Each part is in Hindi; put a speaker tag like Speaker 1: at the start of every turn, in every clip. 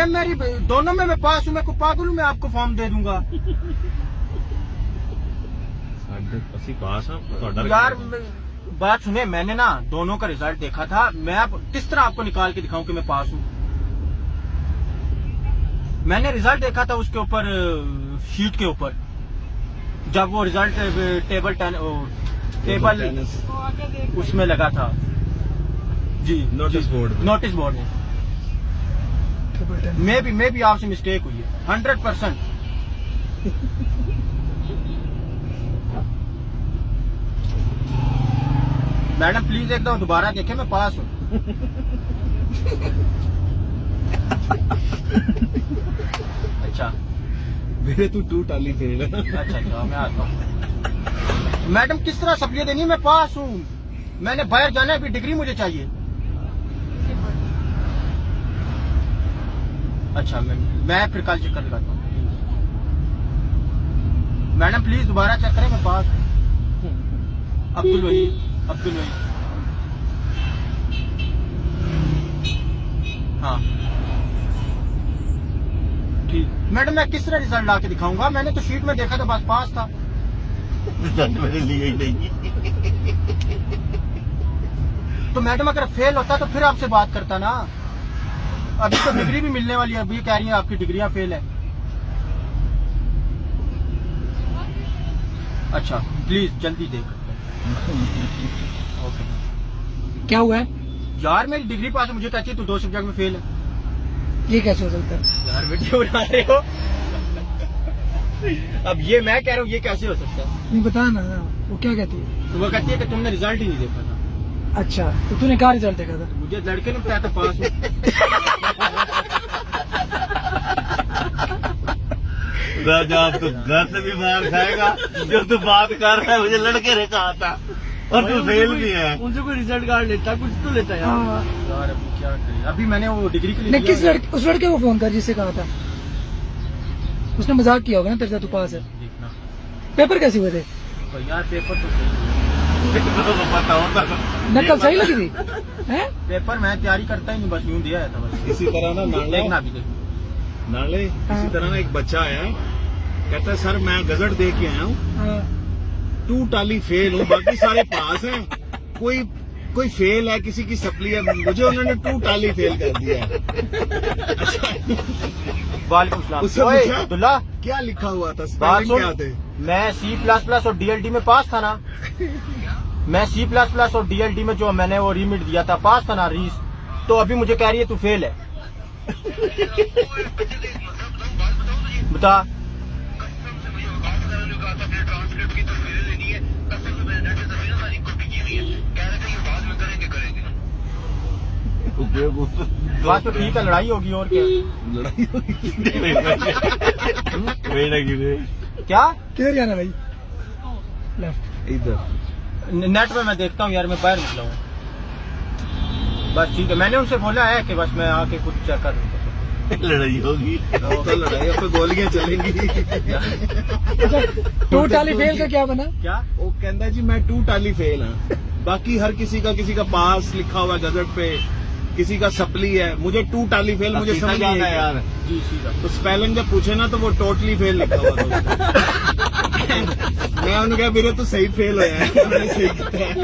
Speaker 1: मैडम मेरी दोनों में मैं पास हूँ, मैं को पागल हूँ, मैं आपको फॉर्म दे दूंगा।
Speaker 2: पास
Speaker 1: यार बात सुने, मैंने ना दोनों का रिजल्ट देखा था। मैं अब किस तरह आपको निकाल के दिखाऊं कि मैं पास हूँ? मैंने रिजल्ट देखा था उसके ऊपर, शीट के ऊपर, जब वो रिजल्ट टेबल उसमें लगा था जी,
Speaker 2: नोटिस बोर्ड
Speaker 1: में। मैं भी आपसे मिस्टेक हुई है 100%। मैडम प्लीज एक दफा दोबारा देखें, मैं पास हूँ। अच्छा
Speaker 2: मेरे तू 2 टाली फेल।
Speaker 1: अच्छा मैं आता हूँ। मैडम किस तरह सप्लाई देनी है? मैं पास हूँ, मैंने बाहर जाना है, अभी डिग्री मुझे चाहिए। अच्छा मैं फिर कल चेक कर लगाता हूँ। मैडम प्लीज दोबारा चेक करें, मैं पास हूँ। अब्दुल वहीद। हाँ ठीक। मैडम मैं किस तरह रिजल्ट ला के दिखाऊंगा? मैंने तो शीट में देखा था, बस पास था।
Speaker 2: मेरे लिए ही नहीं।
Speaker 1: तो मैडम अगर फेल होता तो फिर आपसे बात करता ना। अभी तो डिग्री भी मिलने वाली है, अभी कह रही है आपकी डिग्रियां फेल है। अच्छा प्लीज जल्दी देख। ओके
Speaker 3: क्या हुआ है
Speaker 1: यार? मेरी डिग्री पास है, मुझे कहती है तू 2 सब्जेक्ट में फेल है।
Speaker 3: ये कैसे हो सकता है?
Speaker 1: यार वीडियो बना रहे हो। अब ये मैं कह रहा हूँ, ये कैसे हो सकता है?
Speaker 3: नहीं बता ना, वो क्या कहती है?
Speaker 1: तो वो कहती है कि तुमने रिजल्ट ही नहीं देखा था।
Speaker 3: अच्छा तो तूने क्या रिजल्ट देखा था?
Speaker 1: मुझे लड़के ने बताया था पास हूँ।
Speaker 2: जब तू घर से भी मार खाएगा, जब तू बात कर रहा है मुझे लड़के ने कहा था, और तू फेल भी है।
Speaker 1: उनसे कोई रिजल्ट कार्ड लेता, कुछ तो लेता यार।
Speaker 3: हाँ।
Speaker 1: यार अभी क्या करें? अभी मैंने वो डिग्री के लिए
Speaker 3: नहीं किस लड़के, उस लड़के को फोन कर जिससे कहा था। उसने मजाक किया होगा ना तेरे साथ, तू पास है।
Speaker 1: देखना
Speaker 3: पेपर कैसे हुए थे?
Speaker 1: तो यार पेपर तो सही
Speaker 2: पता होता
Speaker 3: नकल सही लगी थी हैं?
Speaker 1: पेपर मैं तैयारी करता ही नहीं, बस यूं दिया था बस।
Speaker 2: इसी तरह ना
Speaker 1: देखना भी देख।
Speaker 2: नाले इसी तरह ना एक बच्चा आया, कहता है सर मैं गजट दे के आया हूँ,
Speaker 3: हाँ।
Speaker 2: 2 टाली फेल हूँ, बाकी सारे पास हैं, कोई फेल है, किसी की सप्ली है, मुझे उन्होंने 2 टाली फेल कर दिया है। अच्छा
Speaker 1: वालेकुम सलाम।
Speaker 2: उससे
Speaker 1: ओए,
Speaker 2: पूछा
Speaker 1: अब्दुल्ला
Speaker 2: क्या लिखा हुआ था,
Speaker 1: बात
Speaker 2: स्पेलिंग
Speaker 1: सुन,
Speaker 2: क्या थे?
Speaker 1: मैं C++ और DLD में पास था ना। मैं C++ और DLD में जो मैंने वो रीमिट दिया था, पास था ना रीस। तो अभी मुझे कह रही है तू फेल है। बता। बात तो ठीक है, लड़ाई होगी और क्या?
Speaker 2: लड़ाई
Speaker 1: क्या
Speaker 3: किधर जाना भाई? लेफ्ट।
Speaker 2: इधर
Speaker 1: नेट पे मैं देखता हूँ यार, मैं बाहर निकला हूँ। बस ठीक है, मैंने उनसे बोला है कि बस मैं आके कुछ चेक कर दूंगा।
Speaker 2: लड़ाई होगी तो लड़ाई पे गोलियां चलेंगी।
Speaker 3: 2 टाली फेल का क्या बना?
Speaker 1: क्या
Speaker 2: वो कहता जी मैं 2 टाली फेल हाँ, बाकी हर किसी का पास लिखा हुआ है गजट पे, किसी का सप्ली है, मुझे 2 टाली फेल, मुझे समझ नहीं आया यार।
Speaker 1: जी सीधा।
Speaker 2: तो स्पेलिंग जब पूछे ना तो वो टोटली फेल लिखा हुआ था। मैं उन्होंने कहा मेरे तो सही फेल होया है, मैंने सही किया है।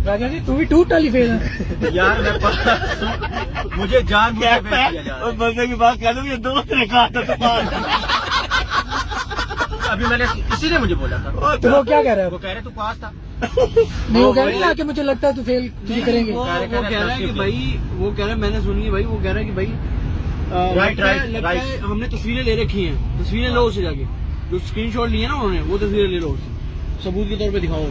Speaker 3: राजा जी तू भी 2 टाली फेल है
Speaker 1: यार मैं मुझे जान किया
Speaker 2: और बंदे की बात कह दूं, ये दोस्त ने कहा था तुम्हारा।
Speaker 1: अभी मैंने इसी ने मुझे बोला था।
Speaker 3: तो वो क्या कह रहा है?
Speaker 1: वो कह रहे तू पास था।
Speaker 3: नहीं वो कह रहे ना कि मुझे लगता है तू फेल तुझे करेंगे।
Speaker 4: वो कह रहा है कि भाई, वो कह रहा है, मैंने सुनी है भाई, वो कह रहा है कि भाई
Speaker 1: राइट
Speaker 4: लगता है हमने तस्वीरें ले रखी हैं, तस्वीरें लो उससे जाके, जो स्क्रीनशॉट लिए ना उन्होंने, वो तस्वीरें ले लो उससे, सबूत के तौर पे दिखाओ।